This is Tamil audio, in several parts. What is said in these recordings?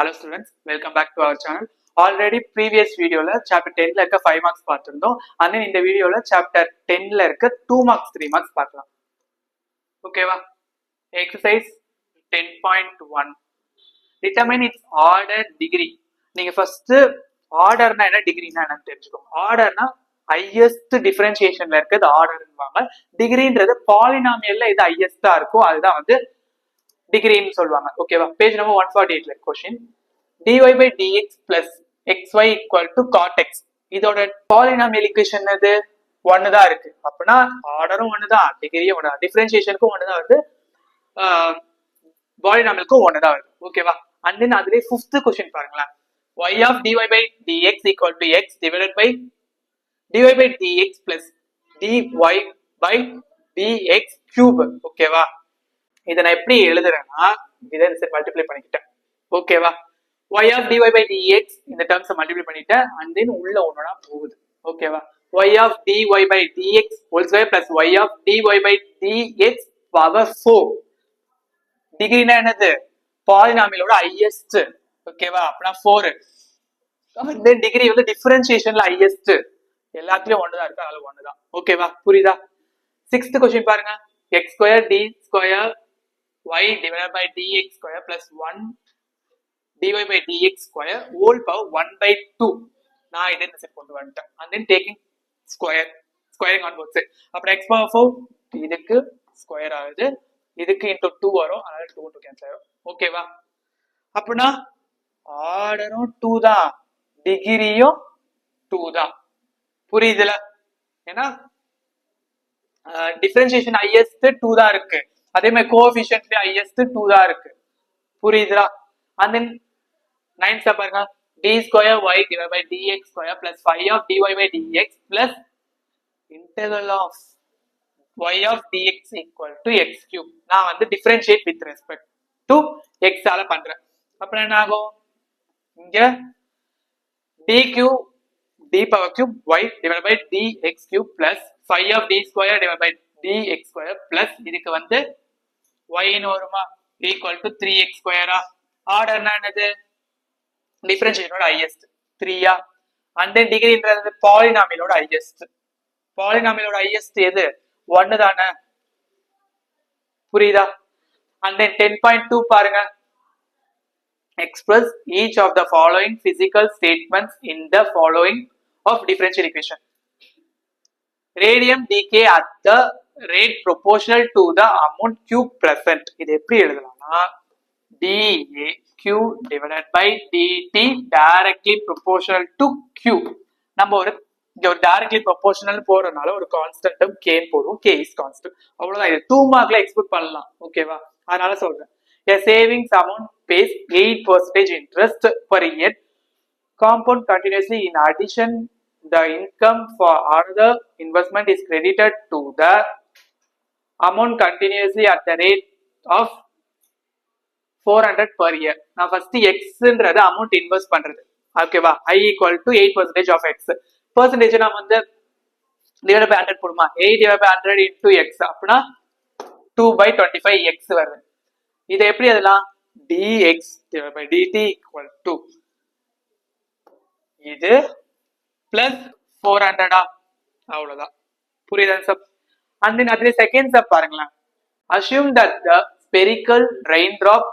Hello students, welcome back to our channel. Already previous video la chapter 10 la irka 5 marks பார்த்திருந்தோம். and then இந்த வீடியோல chapter 10 ல இருக்க 2 marks 3 marks பார்க்கலாம். ஓகேவா? Exercise 10.1 determine its order degree. நீங்க first ஆர்டர்னா என்ன டிகிரினா என்னன்னு தெரிஞ்சுக்கோங்க. ஆர்டர்னா ஹையஸ்ட் டிஃபரன்சியேஷன்ல இருக்கிறது ஆர்டர்னுவாங்க. டிகிரின்றது பாலினாமியல்ல இது ஹையஸ்டா இருக்கும், அதுதான் வந்து டிகிரின்னு சொல்லுவாங்க. ஓகேவா? பேஜ் நம்பர் 148ல question dy by dx plus xy equal to cot x. இதோட பாலினாமியல் ஈக்குவேஷன் எது? 1 தான் இருக்கு. அப்படின்னா ஆர்டரும் 1 தான், டிகிரியும் 1 தான், டிஃபரன்சியேஷனுக்கும் 1 தான் வருது, பாலினாமியலுக்கும் 1 தான் வருது. ஓகேவா? அண்ட் தென் அதுலயே 5th கொஸ்டின் பாருங்களேன். y of dy by dx equal to x divided by dy by dx plus dy by dx cube. ஓகேவா? இதை நான் எப்படி எழுதுறேன்னா இதை மல்டிப்ளை பண்ணிக்கிட்டேன். ஓகேவா? y of dy by dx இந்த டேர்ம்ஸ் மல்டிப்ளை பண்ணிட்டேன், அண்ட் தென் உள்ள ஒண்ணா போகுது. ஓகேவா? y of dy by dx whole square plus y of dy by dx power 4. டிகிரினா என்னது? பாலினாமியலோட ஹையஸ்ட். ஓகேவா? அப்படின்னா 4. அண்ட் தென் டிகிரி வந்து டிஃபரன்சியேஷன்ல ஹையஸ்ட். எல்லாத்துலயும் 1 தான் இருக்கு, அதனால 1 தான். ஓகேவா? புரியுதா? 6th கொஸ்டின் பாருங்க. x square d square y divided by dx square plus 1 dy by dx square whole power 1 by 2. நான் இதை இந்த செட் கொண்டு வந்துட்டேன். and then taking squaring on both sides. அப்புறம் x power 4 இதுக்கு ஸ்கொயர் ஆகுது, இதுக்கு into 2 வரும், அதனால 2 2 கேன்சல் ஆகும். ஓகேவா? அப்படின்னா ஆர்டரும் 2 தான், டிகிரியும் 2 தான். புரியுதுல? ஏன்னா டிஃபரன்சியேஷன் ஹையஸ்ட் 2 தான் இருக்கு, அதே மாதிரி கோஎஃபிஷியன்ட்ல ஹையஸ்ட் 2 தான் இருக்கு. புரியுதுடா? and then 9th பாருங்க. d square y divided by dx square plus 5 of dy by dx plus integral of y of dx equal to x cube. நான் வந்து differentiate with respect to x ஆல பண்றேன். அப்புறம் என்ன ஆகும்? இங்க d cube d power cube y divided by dx cube plus 5 of d square divided by dx square plus இதுக்கு வந்து y ன்னு வருமா equal to 3x square. ஆர்டர்னா என்னது? டிஃபரன்ஷியேஷனோட ஹையஸ்ட் 3. and then டிகிரின்றது பாலினாமியலோட ஹையஸ்ட். பாலினாமியலோட ஹையஸ்ட் எது? 1 தானே. புரியுதா? and then 10.2 பாருங்க. express each of the following physical statements in the following of differential equation. radium decay at the rate proportional to the amount q present. இது எப்படி எழுதலாம்னா daq divided by dt directly proportional to q. நம்ம ஒரு directly proportional போறதுனால ஒரு கான்ஸ்டன்ட் k போடுவோம், k is constant. அவ்வளவுதான். இது 2 மார்க்ல எக்ஸ்பெக்ட் பண்ணலாம். ஓகேவா? அதனால சொல்றேன். a savings amount pays 8% interest per year compound continuously. In addition, the income for another investment is credited to the amount continuously at the rate of 400 per year. நான் ஃபர்ஸ்ட் xன்றது அமௌண்ட் இன்வெஸ்ட் பண்றது. ஓகேவா? i equal to 8% of x. Percentage நாம வந்து டிவைட் பை 100 போடுமா? 8 divided by 100 into x அப்படினா 2/25 x வருது. இதை எப்படி எழுதலாம்? dx divided by dt equal to இது plus 400. அவ்வளவுதான். புரியுதா சார்? and then அதுல செகண்ட் ஸ்டெப் பாருங்களேன். assume that the spherical raindrop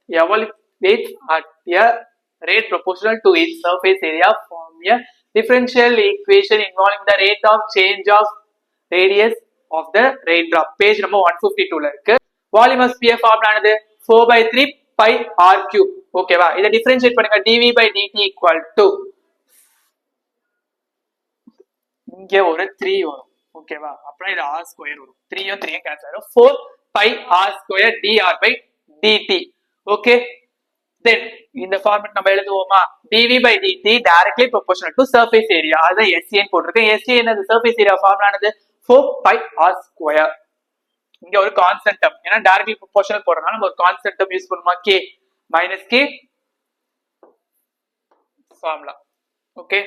evaporates at a rate proportional to its surface area from a differential equation involving the rate of change of radius of the raindrop. page number 152ல இருக்கு. volume of sphere formula ஆனது 4/3 pi r cube. ஓகேவா? இதை டிஃபரன்ஷியேட் பண்ணுங்க. dv by dt equal to இங்க ஒரு 3 வரும். ஓகேவா? அப்புறம் இது r ஸ்கொயர் வரும். 3யும் 3யும் கேன்சல் ஆகும். 4 pi r square dr by dt. Okay? Then இந்த ஃபார்முலா நம்ம எழுதுவோமா? dv by dt directly proportional to surface area. அத SCN போட்டுருக்கேன். SCN என்னது? surface area ஃபார்முலா என்னது? 4 pi r square. இங்க ஒரு கான்ஸ்டன்ட் டேர்ம், ஏன்னா directly proportional போறதுனால நம்ம ஒரு கான்ஸ்டன்ட் டேர்ம் யூஸ் பண்ணுமா? k minus k formula. Okay?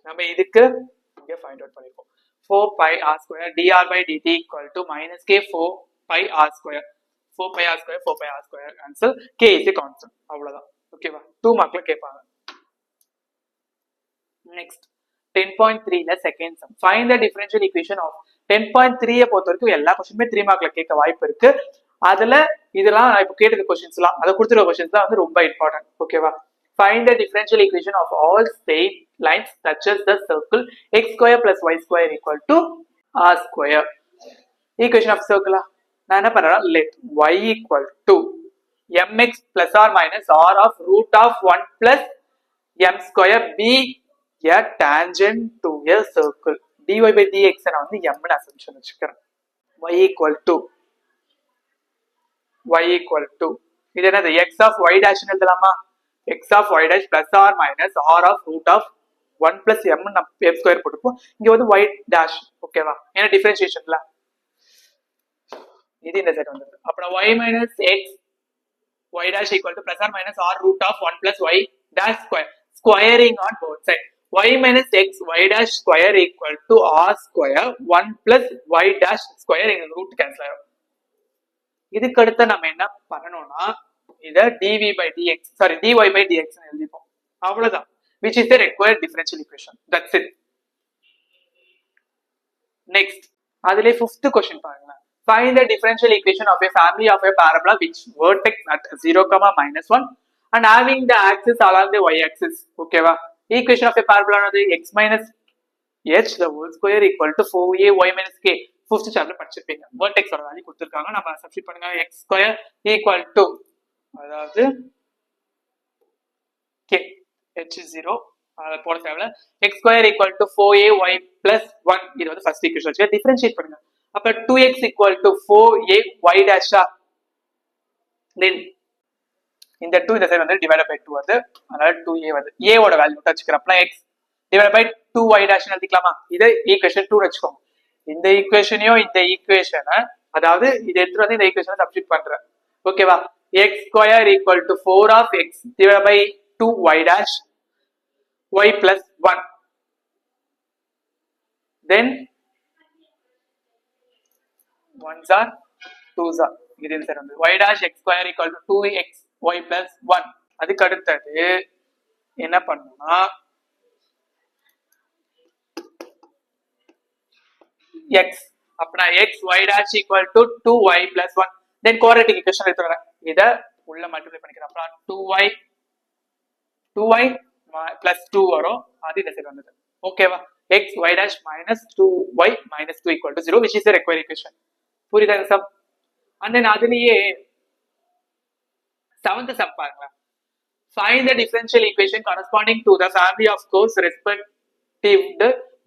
நம்ம இதுக்கு இங்க ஃபைண்ட் அவுட் பண்ணிப்போம். 4 pi r square dr by dt equal to minus k 4 pi r square. 4 pi r square 4 pi r square cancel, k is a constant. அவ்வளவுதான். 2 மார்க்ல கேட்பாங்க. நெக்ஸ்ட் 10.3ல second sum. Find the differential equation of 10.3 பொறுத்த வரைக்கும் எல்லா क्वेश्चनமே 3 மார்க்ல கேட்க வாய்ப்பு இருக்கு. அதுல இதெல்லாம் இப்ப கேட்டிருக்க क्वेश्चंसலாம் அத கொடுத்திருக்க क्वेश्चंस தான் வந்து ரொம்ப இம்பார்ட்டன்ட். ஓகேவா? Find the differential equation of all straight lines touches the circle x square plus y square equal to r square. Equation of circle நான் என்ன பண்றேன்னா let y equal to mx plus or minus r of root of 1 plus m square be a tangent to a circle. dy by dx நான் வந்து m னு அசம்ப்ஷன் வச்சுக்கிறேன். y equal to இது என்னது x of y dash னு எழுதலாமா? x of y dash plus or minus r of root of 1 plus m நம்ம m square போட்டுப்போம். இங்க வந்து y dash ஓகேவா? ஏன்னா டிஃபரன்ஷியேஷன்ல இது இந்த சைடு வந்துருது. அப்புறம் y minus x y dash equal to plus or minus r root of 1 plus y dash square, squaring on both sides. Y minus x y dash square equal to r square 1 plus y dash square இங்க ரூட் கேன்சல் ஆகும். இதுக்கு அடுத்து நம்ம என்ன பண்ணணும்னா இத dv by dx sorry dy by dx னு எழுதிப்போம். அவ்வளவுதான். which is the required differential equation. That's it. Next அதிலே fifth question பாருங்க. Find the differential equation of a family of a parabola which vertex at 0, -1 and having the axis along the y axis. ஓகேவா? Equation of a parabola is x minus h the whole square equal to 4a y minus k. First chapter படிச்சிருப்பீங்க. vertex ஓட வேல்யூ கொடுத்திருக்காங்க. நம்ம சப்ஸ்டிட் பண்ணுங்க. x square equal to அதாவது k h 0 அத போட தேவையில்ல. x square equal to 4a y plus 1 இது வந்து ஃபர்ஸ்ட் ஈக்குவேஷன் வச்சு டிஃபரன்ஷியேட் பண்ணுங்க. அப்ப 2x equal to 4a y dash then இந்த 2 இந்த சைடு வந்து டிவைட் பை 2 வருது. அதனால 2a வருது. a ஓட வேல்யூ மட்டும் வச்சுக்கிறேன். அப்ப x divide by 2y dash னு எழுதிக்கலாமா? இத ஈக்குவேஷன் 2 வெச்சுக்கோங்க. இந்த ஈக்குவேஷனையும் இந்த ஈக்குவேஷனை அதாவது இது எடுத்து வந்து இந்த ஈக்குவேஷனை சப்ஸ்டிட் பண்றேன். ஓகேவா? x square equal to 4 of x divided by 2y dash y plus 1 then 1s are 2s are இது இந்த சைடு வந்து y dash x square equal to 2x y plus 1. அதுக்கு அடுத்தது என்ன பண்ணணும்னா x அப்பனா x y dash equal to 2y plus 1 then quadratic equation எடுத்துறேன். இத உள்ள மல்டிப்ளை பண்ணிக்கிறேன். அப்பனா 2y plus 2 வரும். அது இந்த சைடு வந்தது. ஓகேவா? x y dash minus 2y minus 2 equal to 0 which is the required equation. புரியுதா சம்? and then அதுலயே 7th sum பாருங்க. Find the differential equation corresponding to the family of curves respectived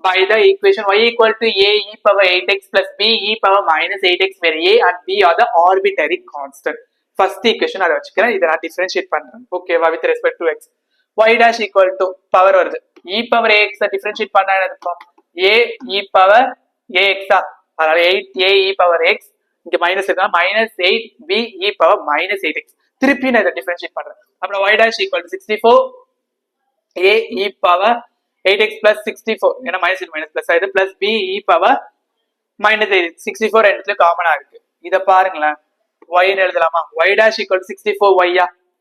by the equation y equal to a e power 8x plus b e power minus 8x where a and b are the arbitrary constant. First equation அத வச்சுக்கிறேன். இத நான் டிஃபரன்ஷியேட் பண்றேன். ஓகேவா? with respect to x y dash equal to power வருது. e power ax டிஃபரன்ஷியேட் பண்ணா என்னது? a e power ax அதனால 8a e power x இங்க மைனஸ் இருக்கா minus 8b e power minus 8x. திருப்பி நான் இத டிஃபரன்ஷியேட் பண்றேன். அப்புறம் y dash equal to 64 a e power 8x plus 64 ஏன்னா மைனஸ் மைனஸ் பிளஸ் ஆயிடுது plus b e power minus 8 64 ரெண்டுல காமனா இருக்கு. இத பாருங்களேன். y ன்னு எழுதலாமா? y dash equal to 64 y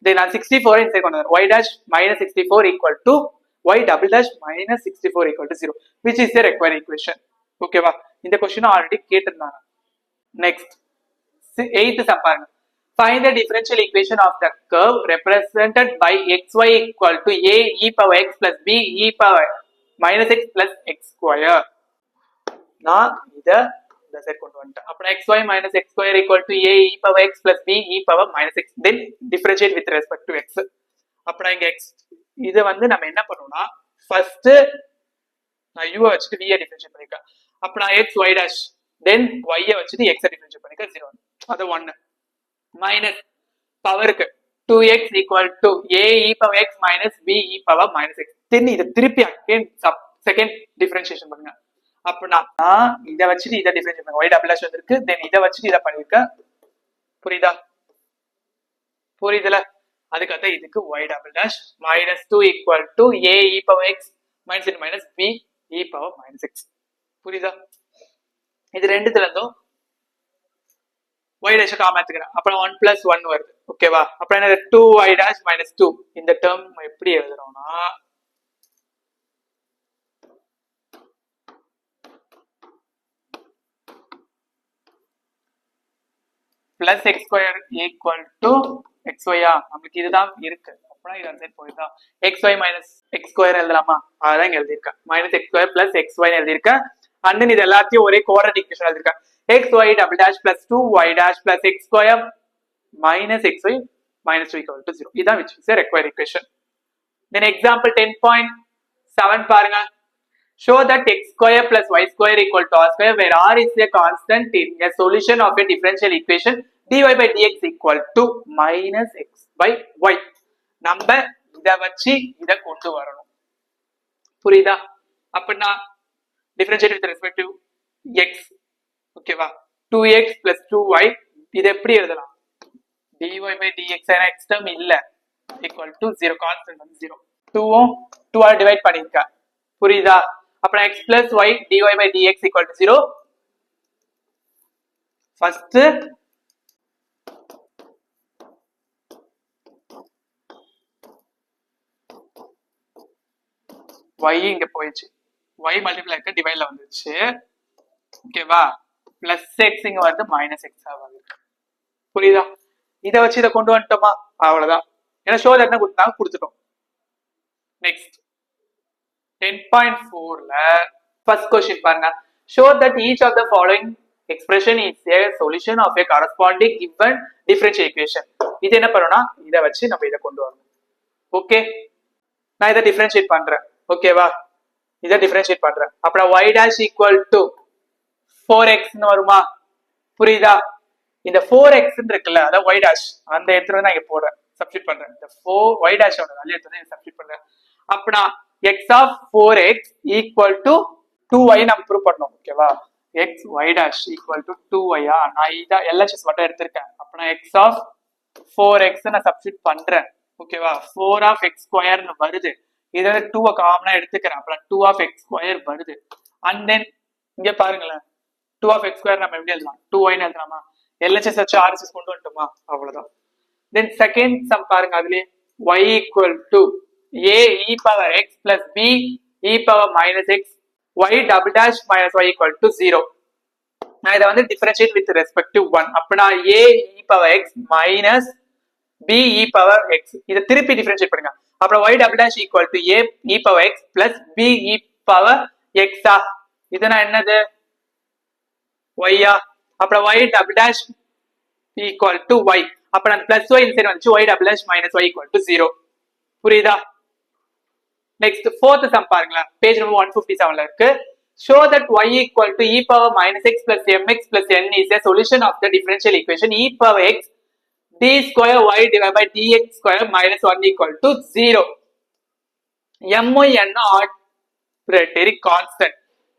then நான் 64 இன்சைட் கொண்டு வரேன். y dash minus 64 equal to y double dash minus 64 equal to 0 which is the required equation. ஓகேவா? இந்த क्वेश्चन ஆல்ரெடி கேட்டிருந்தாங்க. நெக்ஸ்ட் 8th சம் பாருங்க. Find the differential equation of the curve represented by xy equal to a e power x plus b e power minus x plus x square. நான் இத இந்த சைடு கொண்டு வந்துட்டேன். அப்ப xy minus x square equal to a e power x plus b e power minus x then differentiate with respect to x. அப்ப இங்க x இத வந்து நம்ம என்ன பண்ணுவோம்னா ஃபர்ஸ்ட் நான் u வச்சிட்டு v டிஃபரன்ஷியேட் பண்ணிருக்கேன். அப்ப நான் x y dash then y வச்சிட்டு x டிஃபரன்ஷியேட் பண்ணிருக்கேன் 0 அது 1 minus பவருக்கு 2x equal to a e power x minus b e power minus x then இத திருப்பி again செகண்ட் டிஃபரன்ஷியேஷன் பண்ணுங்க. அப்ப நான் இத வச்சிட்டு இத டிஃபரன்ஷியேட் பண்ணுங்க. y double dash வந்திருக்கு then இத வச்சிட்டு இத பண்ணிருக்கேன். புரியுதுல? அதுக்கு அடுத்து இதுக்கு y double dash minus 2 equal to a e power x minus it minus b e power minus x. புரியுதா? இது ரெண்டுத்துல இருந்தும் y dash காம எடுத்துக்கிறேன். அப்புறம் 1 plus 1 வருது. ஓகேவா? அப்புறம் என்ன 2y dash minus 2. இந்த டேர்ம் எப்படி எழுதுறோம்னா plus x square equal to xy நமக்கு இதுதான் இருக்கு. அப்புறம் இது அந்த side போயிடுதா xy minus x square எழுதலாமா? அதான் இங்க எழுதியிருக்கேன். minus x square plus xy எழுதியிருக்கேன். and then இது எல்லாத்தையும் ஒரே quadratic equation எழுதியிருக்கேன். xy double dash plus 2y dash plus x square minus xy minus 2 equal to 0. இதான் which is a required equation. Then example 10.7 பாருங்க. Show that x square plus y square equal to r square where r is a constant in a solution of a differential equation dy by dx equal to minus x by y. நம்ம இத வச்சு இத கொண்டு வரணும். புரியுதா? அப்படினா differentiate with respect to x. ஓகேவா? 2x plus 2y இது எப்படி எழுதலாம்? dy by dx என x term இல்ல equal to 0 constant வந்து 0. 2 2 ஆல டிவைட் பண்ணிருக்க. புரியுதா? அப்புறம் x plus y dy by dx equal to 0. first y இங்க போயிடுச்சு. y மல்டிப்ளை ஆக டிவைட்ல வந்துருச்சு. ஓகேவா? plus x இங்க வந்து minus x ஆகுது. புரியுதா? இத வச்சு இத கொண்டு வந்துட்டோமா? அவ்வளவுதான். ஏன்னா ஷோ தட்னா கொடுத்தாங்க கொடுத்துட்டோம். நெக்ஸ்ட் 10.4ல first question பாருங்க. Show that each of the following expression is a solution of a corresponding given differential equation. இது என்ன பண்ணனும்னா இத வச்சு நம்ம இத கொண்டு வரணும். ஓகே? நான் இத டிஃபரன்ஷியேட் பண்றேன். ஓகேவா? இத டிஃபரன்ஷியேட் பண்றேன். அப்புறம் y dash equal to 4x ன்னு வருமா? புரியுதா? இந்த 4x ன்னு இருக்குல்ல அத y dash அந்த இடத்துல நான் இங்க போடுறேன். சப்ஸ்டிட்யூட் பண்றேன். இந்த 4 y dash ஓட வேல்யூ எடுத்து நான் சப்ஸ்டிட்யூட் பண்றேன். அப்பனா x of 4x equal to 2y நம்ம ப்ரூவ் பண்ணோம். ஓகேவா? x y dash equal to 2y நான் இத LHS மட்டும் எடுத்துர்க்கேன். அப்பனா x of 4x நான் சப்ஸ்டிட்யூட் பண்றேன். ஓகேவா? 4 of x square ன்னு வருது. இத 2 காமனா எடுத்துக்கறேன். அப்ப 2 of x square வருது. and then இங்க பாருங்களேன் 2 of x square நம்ம எப்படி எழுதலாம்? 2y ன்னு எழுதலாமா? LHS வச்சு RHS கொண்டு வந்துட்டோமா? அவ்வளவுதான். then second sum பாருங்க அதுலயே y equal to a e power x plus b e power minus x y double dash minus y equal to 0. நான் இத வந்து differentiate with respect to 1. அப்பனா a e power x minus b e power x இத திருப்பி differentiate பண்ணுங்க. அப்புறம் y double dash equal to a e power x plus b e power x இதுனா என்னது? y அப்புறம் y double dash equal to y அப்புறம் அந்த plus y இன்சைட் வந்துச்சு y double dash minus y equal to 0. புரியுதா? next fourth sum பாருங்களேன். பேஜ் நம்பர் 157ல இருக்கு. show that y equal to e power minus x plus mx plus n is a solution of the differential equation e power x d square y divided by dx square minus 1 equal to 0. my n arbitrary constant.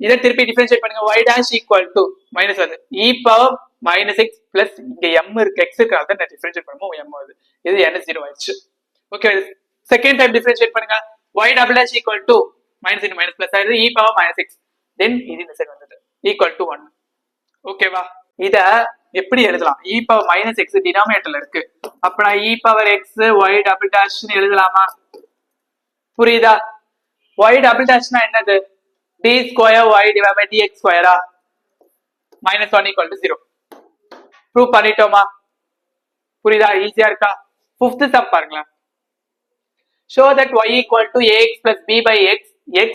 இத திருப்பி டிஃபரன்ஷியேட் பண்ணுங்க. y dash equal to minus வந்து e power minus x plus இங்க m இருக்கு x இருக்கு அத நான் டிஃபரன்ஷியேட் பண்ணும்போது m வருது. இது n 0 ஆயிடுச்சு. ஓகே செகண்ட் டைம் டிஃபரன்ஷியேட் பண்ணுங்க. y double dash equal to minus into minus plus ஆயிடுது e power minus x then இது இந்த சைடு வந்துது equal to 1. ஓகேவா? இத எப்படி எழுதலாம்? e power minus x டினாமினேட்டர்ல இருக்கு. அப்ப நான் e power x y double dash ன்னு எழுதலாமா? புரியுதா? y double dash னா என்னது? d square y divided by dx square minus 1 equal to 0. Prove பண்ணிட்டோமா? புரியுதா? ஈஸியா இருக்கா? fifth sum பாருங்களேன். show that y equal to ax plus b by x x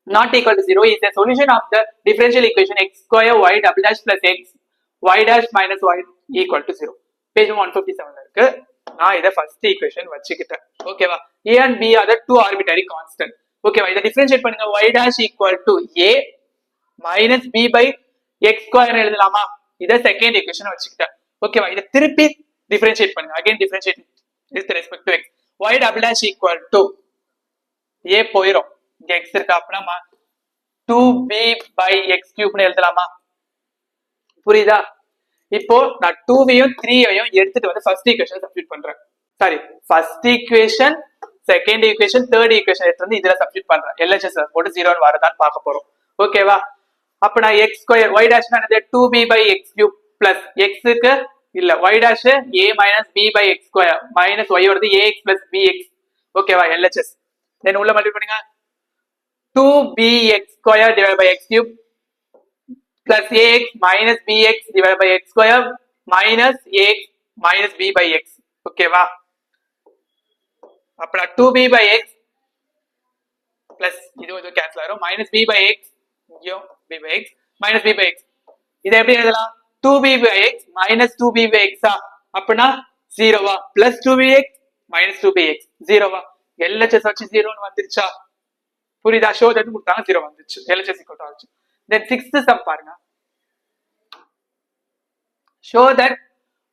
not equal to 0 is a solution of the differential equation x square y double dash plus x y dash minus y equal to 0. page 157ல இருக்கு. நான் இத ஃபர்ஸ்ட் ஈக்குவேஷன் வச்சுக்கிட்டேன். ஓகேவா? a and b are the two arbitrary constant. ஓகேவா? இத டிஃபரன்ஷியேட் பண்ணுங்க. y dash equal to a minus b by x square எழுதலாமா? இத செகண்ட் ஈக்குவேஷன் வச்சுக்கிட்டேன். ஓகேவா? இத திருப்பி டிஃபரன்ஷியேட் பண்ணுங்க. again differentiate with respect to x y double dash equal to a போயிரும். இங்க x இருக்கு. அப்பனா 2b by x cube ன்னு எழுதலாமா? புரியுதா? இப்போ நான் 2வையும் 3வையும் எடுத்துட்டு வந்து ஃபர்ஸ்ட் ஈக்குவேஷன் சப்ஸ்டிட்யூட் பண்றேன். Sorry first equation second equation third equation எடுத்து வந்து இதுல சப்ஸ்டிட்யூட் பண்றேன். LHS போட்டு 0 ன்னு வரதான்னு பார்க்க போறோம். ஓகேவா? அப்ப நான் x ஸ்கொயர் y dash என்னது 2b by x cube plus எக்ஸுக்கு இல்ல y dash a minus b by x square minus y வருது ax plus bx ஓகேவா LHS தென் உள்ள மல்டிப்ளை பண்ணுங்க 2bx square divided by x cube plus ax minus bx divided by x square minus ax minus b by x ஓகேவா அப்புறம் 2b by x plus இது கேன்சல் ஆகும் minus b by x இங்கோ b by x minus b by x இதை எப்படி எழுதலாம் 2b by x minus 2b by x அப்படினா 0 வா plus 2bx minus 2bx 0 வா LHS வச்சு 0 ன்னு வந்துருச்சா புரியுதா ஷோ தட் கொடுத்தாங்க 0 வந்துச்சு LHS ஈக்குவல் ஆச்சு then 6th sum பாருங்க show that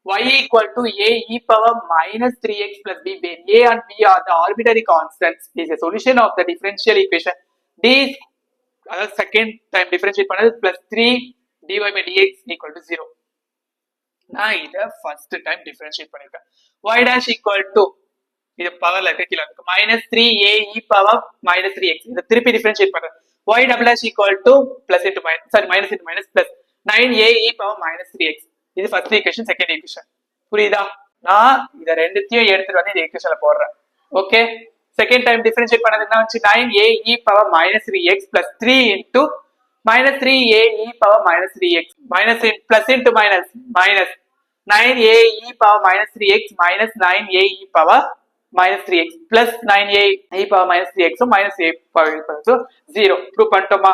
y equal to a e power minus 3x plus b where a and b are the arbitrary constants is a solution of the differential equation d is அதாவது செகண்ட் டைம் டிஃபரன்ஷியேட் பண்ணது plus 3 dy by dx equal to 0 நான் இத ஃபர்ஸ்ட் டைம் டிஃபரன்ஷியேட் பண்ணிருக்கேன் y dash equal to இது பவர்ல இருக்க கீழ இருக்கு minus 3a e power minus 3x இத திருப்பி டிஃபரன்ஷியேட் பண்றேன் y double dash equal to plus into minus sorry minus into minus plus 9a e power minus 3x இது ஃபர்ஸ்ட் ஈக்குவேஷன் செகண்ட் ஈக்குவேஷன் புரியுதா நான் இத ரெண்டுத்தையும் எடுத்துட்டு வந்து இந்த ஈக்குவேஷன்ல போடுறேன் ஓகே செகண்ட் டைம் டிஃபரன்ஷியேட் பண்ணது என்ன வந்து 9a e power minus 3x plus 3 into minus 3a e power minus 3x minus in plus into minus minus 9a e power minus 3x minus 9a e power minus 3x plus 9a e power minus 3x so minus a power so 0 prove பண்ணிட்டோமா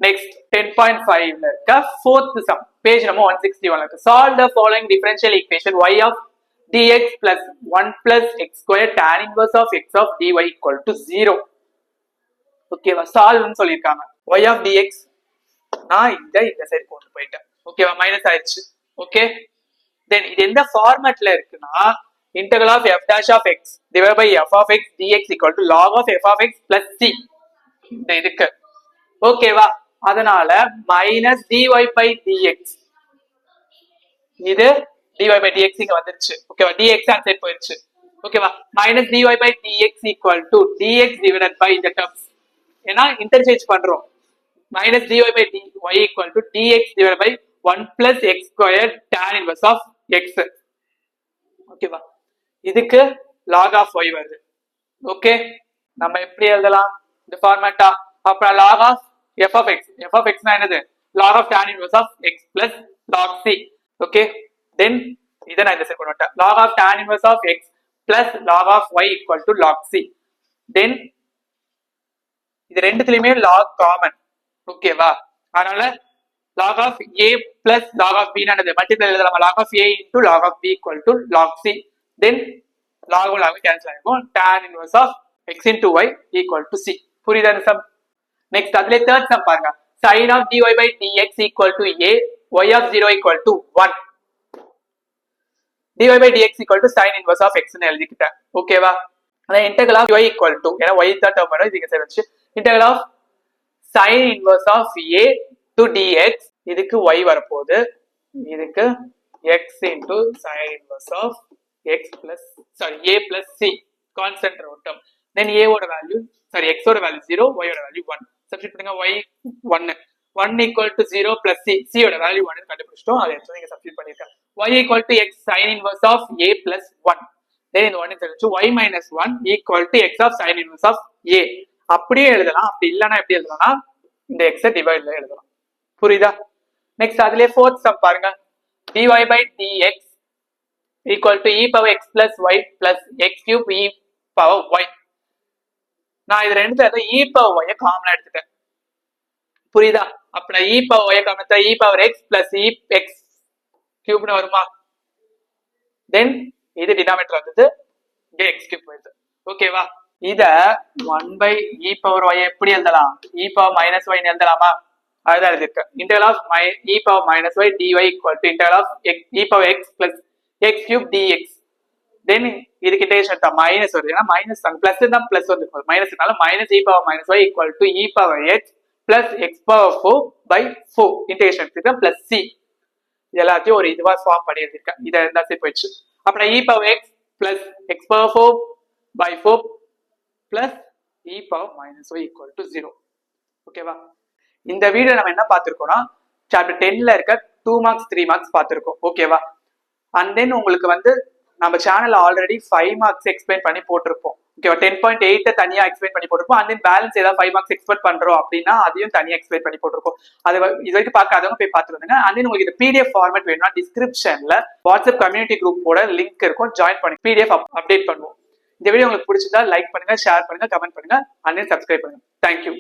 next 10.5 ல இருக்க fourth sum page number 161 ல இருக்கு solve the following differential equation y of dx plus 1 plus x square tan inverse of x of dy equal to 0 ஓகேவா solve னு சொல்லிருக்காங்க y of dx நான் இந்த சைடு கொண்டு போயிட்டேன் ஓகேவா மைனஸ் ஆயிடுச்சு ஓகே then இது எந்த ஃபார்மட்ல இருக்குன்னா integral of f dash of x divided by f of x dx equal to log of f of x plus c இந்த இதுக்கு ஓகேவா அதனால minus dy by dx இது dy by dx இங்க வந்துருச்சு ஓகேவா dx அந்த சைடு போயிருச்சு ஓகேவா minus dy by dx equal to dx divided by the terms ஏனா இன்டர்சேஞ்ச் பண்றோம் minus dy by dy equal to dx divided by 1 plus x squared tan inverse of x ஓகேவா இதுக்கு log of y வருது ஓகே நம்ம எப்படி எழுதலாம் இந்த ஃபார்மட்டா அப்புறம் log of f of x னா என்னது log of tan inverse of x plus log c okay then இத நான் இந்த சைடு கொண்டு வரேன் log of tan inverse of x plus log of y equal to log c then இது ரெண்டுத்துலயுமே log காமன் ஓகேவா அதனால log of a plus log of b னானது மல்டிப்ளை எழுதலாமா log of a into log of b equal to log c then log cancel ஆகும் tan inverse of x into y equal to c புரியுதா இந்த சம் நெக்ஸ்ட் அதுல தேர்ட் சம் பாருங்க sin of dy by dx equal to a y of 0 equal to 1 dy by dx equal to sin inverse of x னு எழுதிக்கிட்டேன் ஓகேவா அந்த integral of y equal to ஏனா y தான் டேர்ம் வரும் இதுக்கு சரி வச்சு integral of sin inverse of a to dx இதுக்கு y வரப்போகுது இதுக்கு x into sin inverse of x plus sorry a plus c constant term then a ஓட வேல்யூ sorry x ஓட வேல்யூ 0 y ஓட வேல்யூ 1 சப்ஸ்டிட் பண்ணுங்க y 1 equal to 0 plus c c ஓட வேல்யூ 1 னு கண்டுபிடிச்சிட்டோம் அதை எடுத்து நீங்க சப்ஸ்டிட் பண்ணிருக்கீங்க y equal to x sin inverse of a plus 1 then இந்த 1 தெரிஞ்சு y minus 1 equal to x of sin inverse of a அப்படியே எழுதலாம் அப்படி இல்லனா எப்படி எழுதலாம்னா இந்த x டிவைட்ல எழுதலாம் புரியுதா நெக்ஸ்ட் அதுலயே fourth sum பாருங்க dy by dx equal to e power x plus y plus x cube e power y நான் இது ரெண்டுத்துல e power y காமனா எடுத்துட்டேன் புரியுதா அப்ப நான் e power y காமனா எடுத்தா e power x plus e x cube னு வருமா then இது டினாமினேட்டர் வந்தது இங்க x cube வருது ஓகேவா இத 1 by e power y எப்படி எழுதலாம் e power minus y னு எழுதலாமா அதுதான் எழுதிருக்கேன் integral of e power minus y dy equal to integral of e power x plus x cube dx then இதுக்கு இன்டகிரேஷன் எடுத்தா மைனஸ் வருது ஏன்னா மைனஸ் தான் பிளஸ் தான் பிளஸ் வந்து மைனஸ்னால minus e power minus y equal to e power x plus x power 4 by 4 integration எடுத்துட்டா plus c எல்லாத்தையும் ஒரு இதுவா ஃபார்ம் பண்ணி எடுத்திருக்கேன் இத இருந்தா சரி போயிடுச்சு அப்புறம் e power x plus x power 4 by 4 plus e power minus y equal to 0 ஓகேவா இந்த வீடியோ நம்ம என்ன பார்த்திருக்கோம்னா சாப்டர் 10ல இருக்க 2 மார்க்ஸ் 3 மார்க்ஸ் பார்த்துருக்கோம். ஓகேவா? அண்ட் தென் உங்களுக்கு வந்து நம்ம சேனல் ஆல்ரெடி 5 மார்க்ஸ் எக்ஸ்பிளைன் பண்ணி போட்டிருப்போம். ஓகேவா? 10.8 தனியா எக்ஸ்பிளைன் பண்ணி போட்டிருப்போம். அண்ட் தென் பேலன்ஸ் ஏதாவது 5 மார்க்ஸ் எக்ஸ்பெக்ட் பண்றோம் அப்படின்னா அதையும் தனியா எக்ஸ்பிளைன் பண்ணி போட்டிருப்போம். அது இது வரைக்கும் பார்க்காதவங்க போய் பார்த்துருவாங்க. அண்ட் தென் உங்களுக்கு இந்த பிடிஎஃப் ஃபார்மேட் வேணும்னா டிஸ்கிரிப்ஷன்ல வாட்ஸ்அப் கம்யூனிட்டி குரூப்போட லிங்க் இருக்கும், ஜாயின் பண்ணி பிடிஎஃப் அப்டேட் பண்ணுவோம். இந்த வீடியோ உங்களுக்கு பிடிச்சிருந்தா லைக் பண்ணுங்க, ஷேர் பண்ணுங்க, கமெண்ட் பண்ணுங்க, அண்ட் தென் சப்ஸ்கிரைப் பண்ணுங்க. தேங்க்யூ.